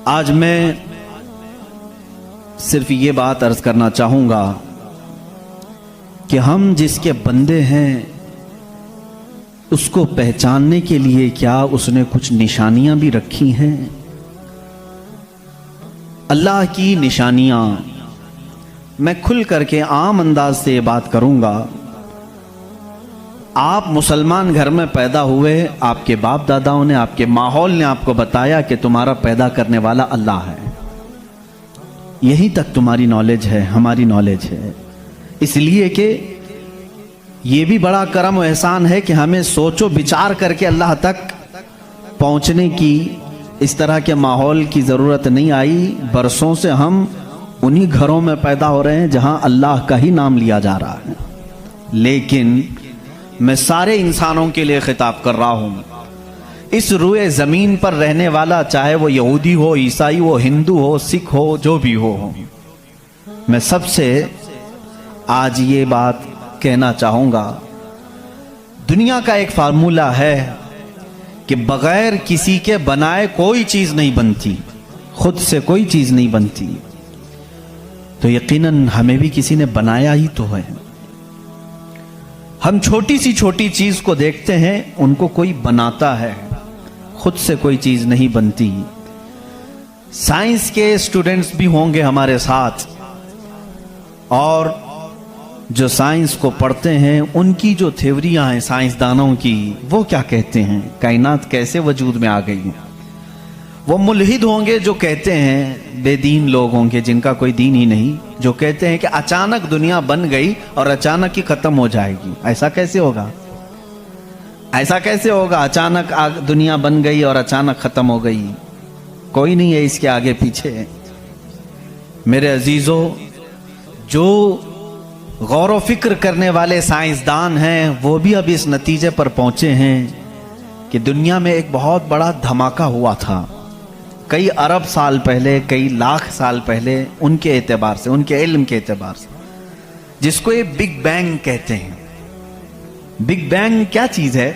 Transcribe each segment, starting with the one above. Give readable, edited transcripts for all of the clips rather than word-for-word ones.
آج میں صرف یہ بات عرض کرنا چاہوں گا کہ ہم جس کے بندے ہیں اس کو پہچاننے کے لیے کیا اس نے کچھ نشانیاں بھی رکھی ہیں؟ اللہ کی نشانیاں میں کھل کر کے عام انداز سے یہ بات کروں گا۔ آپ مسلمان گھر میں پیدا ہوئے، آپ کے باپ داداؤں نے، آپ کے ماحول نے آپ کو بتایا کہ تمہارا پیدا کرنے والا اللہ ہے، یہی تک تمہاری نالج ہے، ہماری نالج ہے۔ اس لیے کہ یہ بھی بڑا کرم و احسان ہے کہ ہمیں سوچ و بچار کر کے اللہ تک پہنچنے کی اس طرح کے ماحول کی ضرورت نہیں آئی۔ برسوں سے ہم انہی گھروں میں پیدا ہو رہے ہیں جہاں اللہ کا ہی نام لیا جا رہا ہے۔ لیکن میں سارے انسانوں کے لیے خطاب کر رہا ہوں، اس روئے زمین پر رہنے والا، چاہے وہ یہودی ہو، عیسائی ہو، ہندو ہو، سکھ ہو، جو بھی ہو، میں سب سے آج یہ بات کہنا چاہوں گا۔ دنیا کا ایک فارمولہ ہے کہ بغیر کسی کے بنائے کوئی چیز نہیں بنتی، خود سے کوئی چیز نہیں بنتی، تو یقیناً ہمیں بھی کسی نے بنایا ہی تو ہے۔ ہم چھوٹی سی چھوٹی چیز کو دیکھتے ہیں، ان کو کوئی بناتا ہے، خود سے کوئی چیز نہیں بنتی۔ سائنس کے اسٹوڈنٹس بھی ہوں گے ہمارے ساتھ، اور جو سائنس کو پڑھتے ہیں ان کی جو تھیوریاں ہیں سائنسدانوں کی، وہ کیا کہتے ہیں کائنات کیسے وجود میں آ گئی۔ وہ ملحد ہوں گے جو کہتے ہیں، بے دین لوگ ہوں گے جن کا کوئی دین ہی نہیں، جو کہتے ہیں کہ اچانک دنیا بن گئی اور اچانک ہی ختم ہو جائے گی۔ ایسا کیسے ہوگا؟ ایسا کیسے ہوگا؟ اچانک دنیا بن گئی اور اچانک ختم ہو گئی، کوئی نہیں ہے اس کے آگے پیچھے۔ میرے عزیزو، جو غور و فکر کرنے والے سائنسدان ہیں وہ بھی اب اس نتیجے پر پہنچے ہیں کہ دنیا میں ایک بہت بڑا دھماکہ ہوا تھا کئی ارب سال پہلے، کئی لاکھ سال پہلے، ان کے اعتبار سے، ان کے علم کے اعتبار سے، جس کو یہ بگ بینگ کہتے ہیں۔ بگ بینگ کیا چیز ہے؟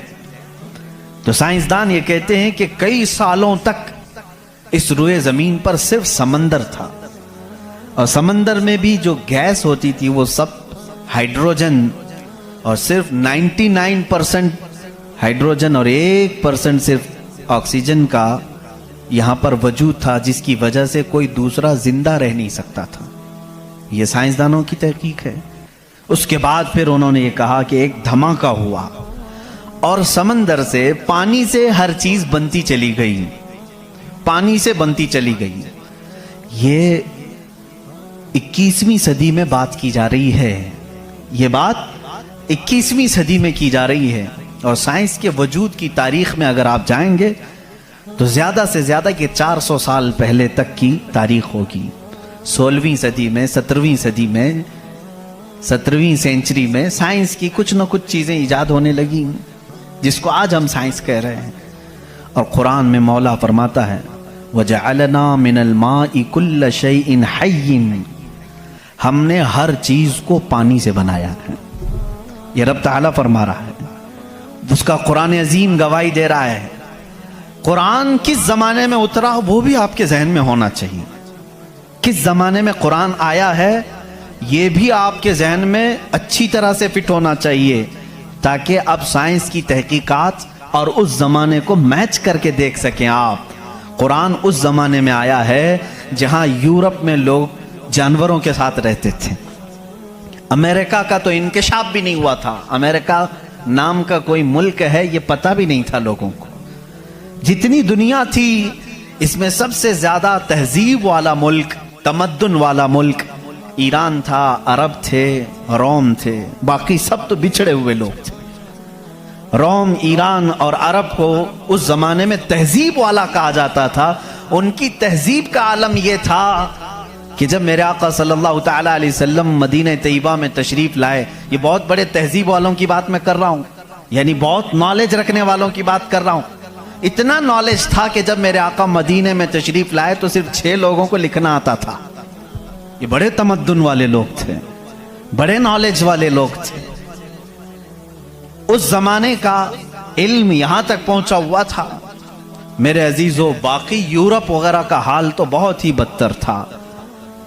تو سائنسدان یہ کہتے ہیں کہ کئی سالوں تک اس روئے زمین پر صرف سمندر تھا، اور سمندر میں بھی جو گیس ہوتی تھی وہ سب ہائیڈروجن، اور صرف 99% ہائیڈروجن اور 1% صرف آکسیجن کا یہاں پر وجود تھا، جس کی وجہ سے کوئی دوسرا زندہ رہ نہیں سکتا تھا۔ یہ سائنسدانوں کی تحقیق ہے۔ اس کے بعد پھر انہوں نے یہ کہا کہ ایک دھماکہ ہوا اور سمندر سے، پانی سے ہر چیز بنتی چلی گئی، پانی سے بنتی چلی گئی۔ یہ 21ویں صدی میں بات کی جا رہی ہے، یہ بات 21ویں صدی میں کی جا رہی ہے، اور سائنس کے وجود کی تاریخ میں اگر آپ جائیں گے تو زیادہ سے زیادہ کہ 400 سال پہلے تک کی تاریخ ہوگی۔ 16ویں صدی میں، 17ویں صدی میں، 17ویں سینچری میں سائنس کی کچھ نہ کچھ چیزیں ایجاد ہونے لگی، جس کو آج ہم سائنس کہہ رہے ہیں۔ اور قرآن میں مولا فرماتا ہے وَجَعَلْنَا مِنَ الْمَاءِ كُلَّ شَيْءٍ حَيٍّ، ہم نے ہر چیز کو پانی سے بنایا ہے۔ یہ رب تعالیٰ فرما رہا ہے، اس کا قرآن عظیم گواہی دے رہا ہے۔ قرآن کس زمانے میں اترا وہ بھی آپ کے ذہن میں ہونا چاہیے، کس زمانے میں قرآن آیا ہے یہ بھی آپ کے ذہن میں اچھی طرح سے فٹ ہونا چاہیے، تاکہ اب سائنس کی تحقیقات اور اس زمانے کو میچ کر کے دیکھ سکیں آپ۔ قرآن اس زمانے میں آیا ہے جہاں یورپ میں لوگ جانوروں کے ساتھ رہتے تھے۔ امریکہ کا تو انکشاف بھی نہیں ہوا تھا، امریکہ نام کا کوئی ملک ہے یہ پتہ بھی نہیں تھا لوگوں کو۔ جتنی دنیا تھی اس میں سب سے زیادہ تہذیب والا ملک، تمدن والا ملک ایران تھا، عرب تھے، روم تھے، باقی سب تو بچھڑے ہوئے لوگ تھے۔ روم، ایران اور عرب کو اس زمانے میں تہذیب والا کہا جاتا تھا۔ ان کی تہذیب کا عالم یہ تھا کہ جب میرے آقا صلی اللہ تعالیٰ علیہ وسلم مدینہ طیبہ میں تشریف لائے، یہ بہت بڑے تہذیب والوں کی بات میں کر رہا ہوں، یعنی بہت نالج رکھنے والوں کی بات کر رہا ہوں۔ اتنا نالج تھا کہ جب میرے آقا مدینہ میں تشریف لائے تو صرف 6 لوگوں کو لکھنا آتا تھا۔ یہ بڑے تمدن والے لوگ تھے، بڑے نالج والے لوگ تھے۔ اس زمانے کا علم یہاں تک پہنچا ہوا تھا میرے عزیزو باقی یورپ وغیرہ کا حال تو بہت ہی بدتر تھا،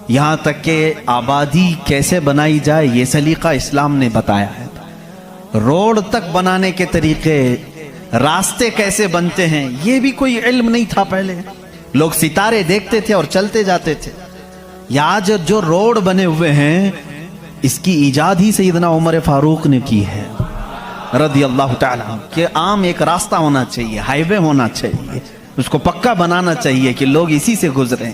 یہاں تک کہ آبادی کیسے بنائی جائے یہ سلیقہ اسلام نے بتایا ہے، روڈ تک بنانے کے طریقے، راستے کیسے بنتے ہیں یہ بھی کوئی علم نہیں تھا پہلے، لوگ ستارے دیکھتے تھے اور چلتے جاتے تھے۔ یا آج جو روڈ بنے ہوئے ہیں اس کی ایجاد ہی سیدنا عمر فاروق نے کی ہے رضی اللہ تعالیٰ، کہ عام ایک راستہ ہونا چاہیے، ہائی وے ہونا چاہیے، اس کو پکا بنانا چاہیے کہ لوگ اسی سے گزریں۔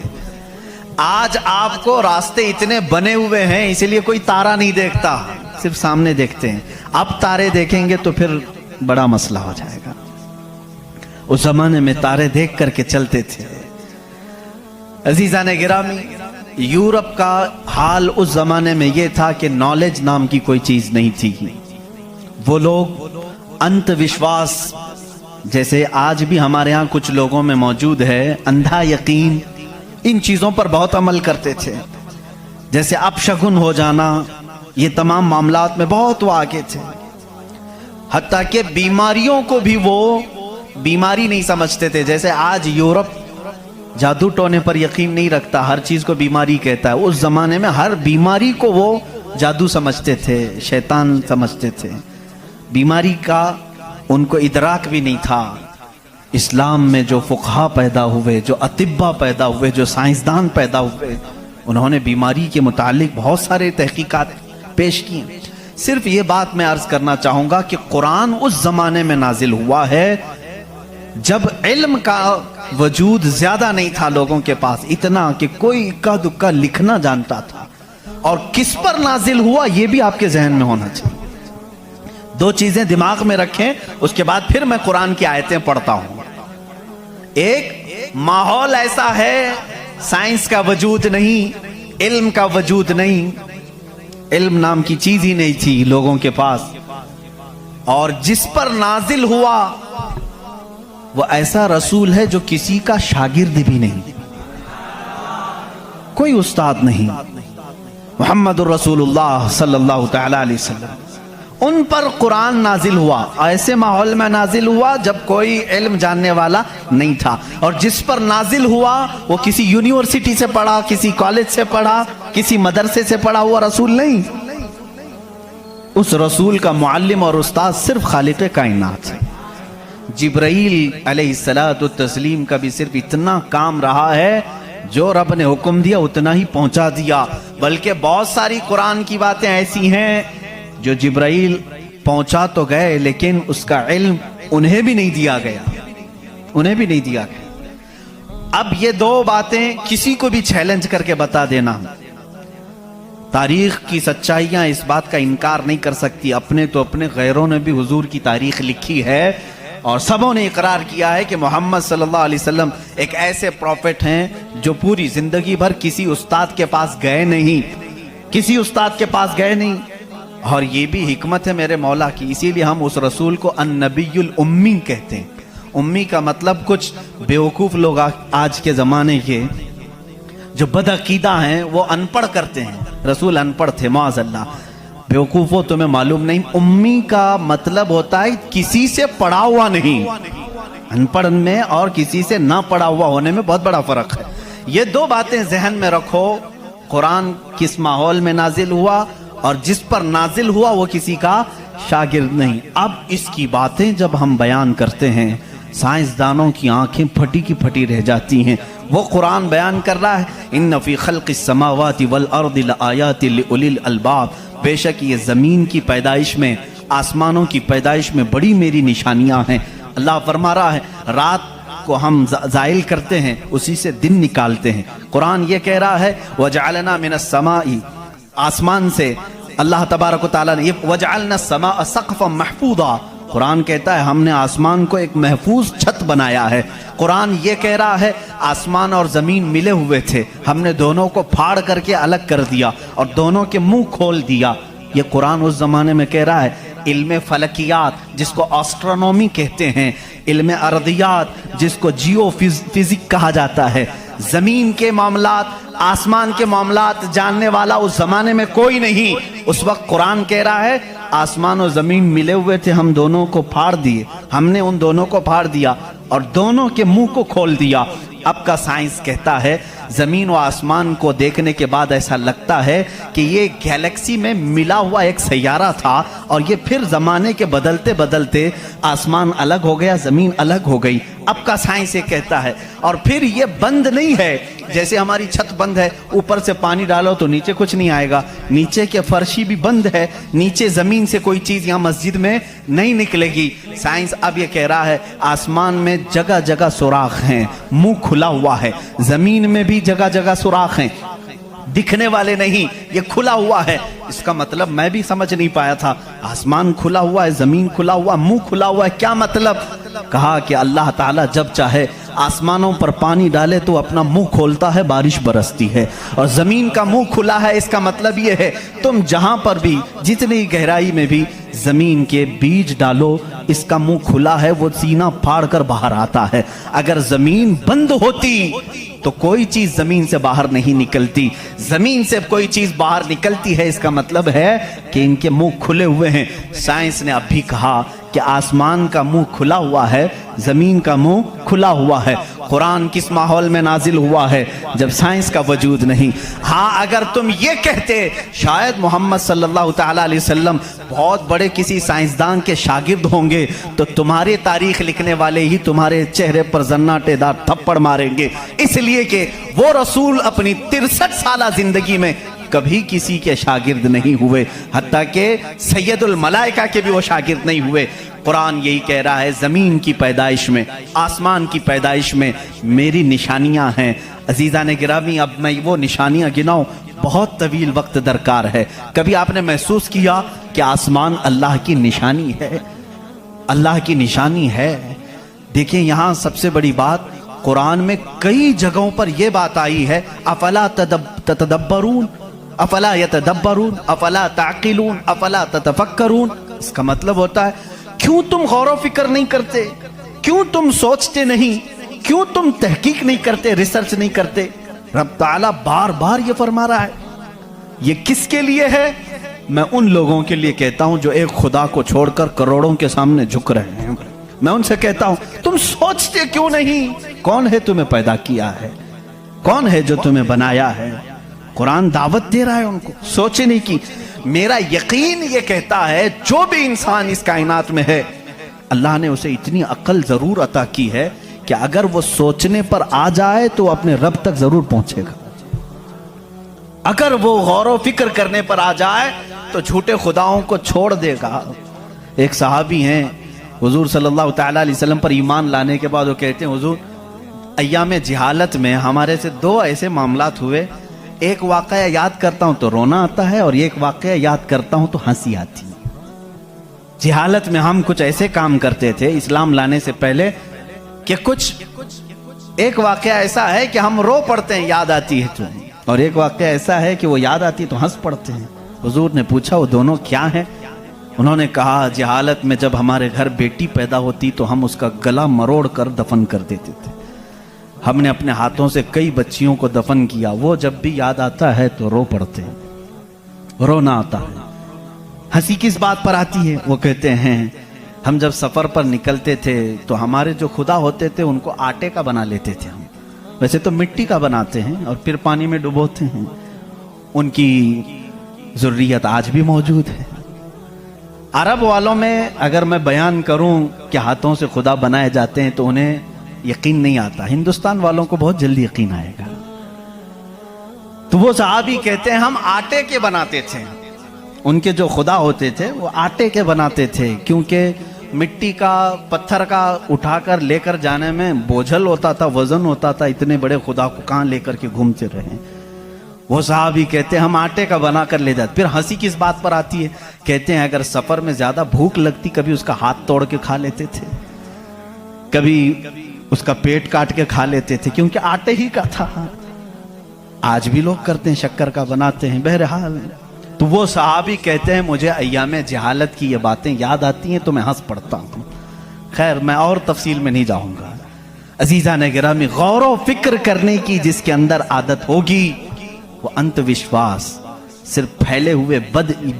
آج آپ کو راستے اتنے بنے ہوئے ہیں اسی لیے کوئی تارا نہیں دیکھتا، صرف سامنے دیکھتے ہیں، اب تارے دیکھیں گے تو پھر بڑا مسئلہ ہو جائے گا۔ اس زمانے میں تارے دیکھ کر کے چلتے تھے۔ عزیزان گرامی، یورپ کا حال اس زمانے میں یہ تھا کہ نالج نام کی کوئی چیز نہیں تھی، وہ لوگ انت وشواس، جیسے آج بھی ہمارے ہاں کچھ لوگوں میں موجود ہے، اندھا یقین، ان چیزوں پر بہت عمل کرتے تھے، جیسے اپشگن ہو جانا، یہ تمام معاملات میں بہت وہ آگے تھے، حتیٰ کہ بیماریوں کو بھی وہ بیماری نہیں سمجھتے تھے۔ جیسے آج یورپ جادو ٹونے پر یقین نہیں رکھتا، ہر چیز کو بیماری کہتا ہے، اس زمانے میں ہر بیماری کو وہ جادو سمجھتے تھے، شیطان سمجھتے تھے، بیماری کا ان کو ادراک بھی نہیں تھا۔ اسلام میں جو فقہا پیدا ہوئے، جو اطباء پیدا ہوئے، جو سائنسدان پیدا ہوئے، انہوں نے بیماری کے متعلق بہت سارے تحقیقات پیش کیے۔ صرف یہ بات میں عرض کرنا چاہوں گا کہ قرآن اس زمانے میں نازل ہوا ہے جب علم کا وجود زیادہ نہیں تھا لوگوں کے پاس، اتنا کہ کوئی اکا دکا لکھنا جانتا تھا، اور کس پر نازل ہوا یہ بھی آپ کے ذہن میں ہونا چاہیے۔ دو چیزیں دماغ میں رکھیں، اس کے بعد پھر میں قرآن کی آیتیں پڑھتا ہوں۔ ایک ماحول ایسا ہے، سائنس کا وجود نہیں، علم کا وجود نہیں، علم نام کی چیز ہی نہیں تھی لوگوں کے پاس، اور جس پر نازل ہوا وہ ایسا رسول ہے جو کسی کا شاگرد بھی نہیں، کوئی استاد نہیں، محمد الرسول اللہ صلی اللہ تعالی علیہ وسلم، ان پر قرآن نازل ہوا، ایسے ماحول میں نازل ہوا جب کوئی علم جاننے والا نہیں تھا، اور جس پر نازل ہوا وہ کسی یونیورسٹی سے پڑھا، کسی کالج سے پڑھا، کسی مدرسے سے پڑھا ہوا رسول نہیں، اس رسول کا معلم اور استاد صرف خالق کائنات ہے۔ جبرائیل علیہ السلام کا بھی صرف اتنا کام رہا ہے، جو رب نے حکم دیا اتنا ہی پہنچا دیا، بلکہ بہت ساری قرآن کی باتیں ایسی ہیں جو جبرائیل پہنچا تو گئے لیکن اس کا علم انہیں بھی نہیں دیا گیا، انہیں بھی نہیں دیا گیا۔ اب یہ دو باتیں کسی کو بھی چیلنج کر کے بتا دینا، تاریخ کی سچائیاں اس بات کا انکار نہیں کر سکتی، اپنے تو اپنے، غیروں نے بھی حضور کی تاریخ لکھی ہے، اور سبوں نے اقرار کیا ہے کہ محمد صلی اللہ علیہ وسلم ایک ایسے پروفٹ ہیں جو پوری زندگی بھر کسی استاد کے پاس گئے نہیں، کسی استاد کے پاس گئے نہیں، اور یہ بھی حکمت ہے میرے مولا کی، اسی لیے ہم اس رسول کو النبی الامی کہتے ہیں۔ امی کا مطلب کچھ بیوقوف لوگ آج کے زمانے کے جو بدعقیدہ ہیں وہ ان پڑھ کرتے ہیں، رسول ان پڑھ تھے، معاذ اللہ، بیوقوفو تمہیں معلوم نہیں، امی کا مطلب ہوتا ہے کسی سے پڑھا ہوا نہیں، ان پڑھ میں اور کسی سے نہ پڑھا ہوا ہونے میں بہت بڑا فرق ہے۔ یہ دو باتیں ذہن میں رکھو، قرآن کس ماحول میں نازل ہوا اور جس پر نازل ہوا وہ کسی کا شاگرد نہیں۔ اب اس کی باتیں جب ہم بیان کرتے ہیں سائنسدانوں کی آنکھیں پھٹی کی پھٹی رہ جاتی ہیں، وہ قرآن بیان کر رہا ہے ان فی خلق السماوات والارض لآیات لأولی الالباب، بے شک یہ زمین کی پیدائش میں، آسمانوں کی پیدائش میں بڑی میری نشانیاں ہیں۔ اللہ فرما رہا ہے رات کو ہم زائل کرتے ہیں، اسی سے دن نکالتے ہیں۔ قرآن یہ کہہ رہا ہے وَجَعَلْنَا مِنَ السَّمَاءِ، آسمان سے اللہ تبارک و تعالیٰ نے وَجَعَلْنَا السَّمَاءَ سَقْفًا مَحْفُوظًا، قرآن کہتا ہے ہم نے آسمان کو ایک محفوظ چھت بنایا ہے۔ قرآن یہ کہہ رہا ہے آسمان اور زمین ملے ہوئے تھے، ہم نے دونوں کو پھاڑ کر کے الگ کر دیا اور دونوں کے منہ کھول دیا۔ یہ قرآن اس زمانے میں کہہ رہا ہے۔ علم فلکیات جس کو آسٹرونومی کہتے ہیں، علم ارضیات جس کو جیو فزک کہا جاتا ہے، زمین کے معاملات، آسمان کے معاملات جاننے والا اس زمانے میں کوئی نہیں۔ اس وقت قرآن کہہ رہا ہے آسمان و زمین ملے ہوئے تھے، ہم دونوں کو پھاڑ دیے، ہم نے ان دونوں کو پھاڑ دیا اور دونوں کے منہ کو کھول دیا۔ اب کا سائنس کہتا ہے زمین و آسمان کو دیکھنے کے بعد ایسا لگتا ہے کہ یہ گیلیکسی میں ملا ہوا ایک سیارہ تھا، اور یہ پھر زمانے کے بدلتے بدلتے آسمان الگ ہو گیا، زمین الگ ہو گئی۔ اب کا سائنس یہ کہتا ہے، اور پھر یہ بند نہیں ہے جیسے ہماری چھت بند ہے، اوپر سے پانی ڈالو تو نیچے کچھ نہیں آئے گا، نیچے کے فرشی بھی بند ہے، نیچے زمین سے کوئی چیز یہاں مسجد میں نہیں نکلے گی۔ سائنس اب یہ کہہ رہا ہے آسمان میں جگہ جگہ سوراخ ہیں، منہ کھلا ہوا ہے، زمین میں بھی جگہ جگہ سوراخ ہیں، دکھنے والے نہیں، یہ کھلا ہوا ہے۔ اس کا مطلب میں بھی سمجھ نہیں پایا تھا، آسمان کھلا ہوا ہے، زمین کھلا ہوا، منہ کھلا ہوا ہے، کیا مطلب؟ کہا کہ اللہ تعالیٰ جب چاہے آسمانوں پر پانی ڈالے تو اپنا منہ کھولتا ہے، بارش برستی ہے، اور زمین کا منہ کھلا ہے، اس کا مطلب یہ ہے تم جہاں پر بھی جتنی گہرائی میں بھی زمین کے بیج ڈالو، اس کا منہ کھلا ہے، وہ سینہ پھاڑ کر باہر آتا ہے۔ اگر زمین بند ہوتی تو کوئی چیز زمین سے باہر نہیں نکلتی، زمین سے کوئی چیز باہر نکلتی ہے، اس کا مطلب ہے کہ ان کے منہ کھلے ہوئے ہیں۔ سائنس نے اب بھی کہا کہ آسمان کا منہ کھلا ہوا ہے، زمین کا منہ کھلا ہوا ہے۔ قرآن کس ماحول میں نازل ہوا ہے؟ جب سائنس کا وجود نہیں۔ ہاں اگر تم یہ کہتے شاید محمد صلی اللہ تعالیٰ علیہ وسلم بہت بڑے کسی سائنسدان کے شاگرد ہوں گے تو تمہارے تاریخ لکھنے والے ہی تمہارے چہرے پر زناٹے دار تھپڑ ماریں گے، اس لیے کہ وہ رسول اپنی 63 سالہ زندگی میں کبھی کسی کے شاگرد نہیں ہوئے، حتیٰ کہ سید الملائکہ کے بھی وہ شاگرد نہیں ہوئے۔ قرآن یہی کہہ رہا ہے زمین کی پیدائش میں، آسمان کی پیدائش میں میری نشانیاں ہیں۔ عزیزان گرامی، اب میں وہ نشانیاں گناؤں بہت طویل وقت درکار ہے۔ کبھی آپ نے محسوس کیا کہ آسمان اللہ کی نشانی ہے؟ اللہ کی نشانی ہے۔ دیکھیں یہاں سب سے بڑی بات، قرآن میں کئی جگہوں پر یہ بات آئی ہے، افلا تتدبرون، افلا یتدبرون، افلا تعقلون، افلا تتفکرون۔ اس کا مطلب ہوتا ہے کیوں تم غور و فکر نہیں کرتے، کیوں تم سوچتے نہیں، کیوں تم تحقیق نہیں کرتے، ریسرچ نہیں کرتے؟ رب تعالیٰ بار بار یہ فرما رہا ہے۔ یہ کس کے لیے ہے؟ میں ان لوگوں کے لیے کہتا ہوں جو ایک خدا کو چھوڑ کر کروڑوں کے سامنے جھک رہے ہیں۔ میں ان سے کہتا ہوں تم سوچتے کیوں نہیں؟ کون ہے تمہیں پیدا کیا ہے؟ کون ہے جو تمہیں بنایا ہے؟ قرآن دعوت دے رہا ہے ان کو سوچنے کی۔ میرا یقین یہ کہتا ہے جو بھی انسان اس کائنات میں ہے، اللہ نے اسے اتنی عقل ضرور عطا کی ہے کہ اگر وہ سوچنے پر آ جائے تو اپنے رب تک ضرور پہنچے گا۔ اگر وہ غور و فکر کرنے پر آ جائے تو جھوٹے خداؤں کو چھوڑ دے گا۔ ایک صحابی ہیں، حضور صلی اللہ تعالیٰ علیہ وسلم پر ایمان لانے کے بعد وہ کہتے ہیں حضور ایام جہالت میں ہمارے سے 2 ایسے معاملات ہوئے، ایک واقعہ یاد کرتا ہوں تو رونا آتا ہے، اور ایک واقعہ یاد کرتا ہوں تو ہنسی آتی ہے۔ جہالت میں ہم کچھ ایسے کام کرتے تھے اسلام لانے سے پہلے کہ ایک واقعہ ایسا ہے کہ ہم رو پڑتے ہیں یاد آتی ہے تو، اور ایک واقعہ ایسا ہے کہ وہ یاد آتی ہے تو ہنس پڑتے ہیں۔ حضور نے پوچھا وہ دونوں کیا ہیں؟ انہوں نے کہا جہالت میں جب ہمارے گھر بیٹی پیدا ہوتی تو ہم اس کا گلا مروڑ کر دفن کر دیتے تھے، ہم نے اپنے ہاتھوں سے کئی بچیوں کو دفن کیا، وہ جب بھی یاد آتا ہے تو رو پڑتے ہیں، رونا آتا ہے۔ ہنسی کس بات پر آتی ہے؟ وہ کہتے ہیں ہم جب سفر پر نکلتے تھے تو ہمارے جو خدا ہوتے تھے ان کو آٹے کا بنا لیتے تھے، ہم ویسے تو مٹی کا بناتے ہیں اور پھر پانی میں ڈبوتے ہیں، ان کی ذریت آج بھی موجود ہے۔ عرب والوں میں اگر میں بیان کروں کہ ہاتھوں سے خدا بنائے جاتے ہیں تو انہیں یقین نہیں آتا، ہندوستان والوں کو بہت جلدی یقین آئے گا۔ تو وہ صحابی کہتے ہیں ہم آٹے کے بناتے تھے، ان کے جو خدا ہوتے تھے وہ آٹے کے بناتے تھے، کیونکہ مٹی کا پتھر کا اٹھا کر لے کر جانے میں بوجھل ہوتا تھا، وزن ہوتا تھا، اتنے بڑے خدا کو کہاں لے کر کے گھومتے رہے۔ وہ صحابی کہتے ہیں ہم آٹے کا بنا کر لے جاتے۔ پھر ہنسی کس بات پر آتی ہے؟ کہتے ہیں اگر سفر میں زیادہ بھوک لگتی کبھی اس کا ہاتھ توڑ کے کھا لیتے تھے، کبھی اس کا پیٹ کاٹ کے کھا لیتے تھے، کیونکہ آٹے ہی کا تھا۔ آج بھی لوگ کرتے ہیں، شکر کا بناتے ہیں۔ بہرحال تو وہ صحابی کہتے ہیں مجھے ایام جہالت کی یہ باتیں یاد آتی ہیں تو میں ہنس پڑتا ہوں۔ خیر میں اور تفصیل میں نہیں جاؤں گا۔ عزیزان گرامی، غور و فکر کرنے کی جس کے اندر عادت ہوگی وہ انت وشواس، صرف پھیلے ہوئے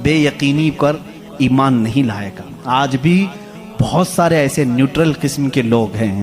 بے یقینی پر ایمان نہیں لائے گا۔ آج بھی بہت سارے ایسے نیوٹرل قسم کے لوگ ہیں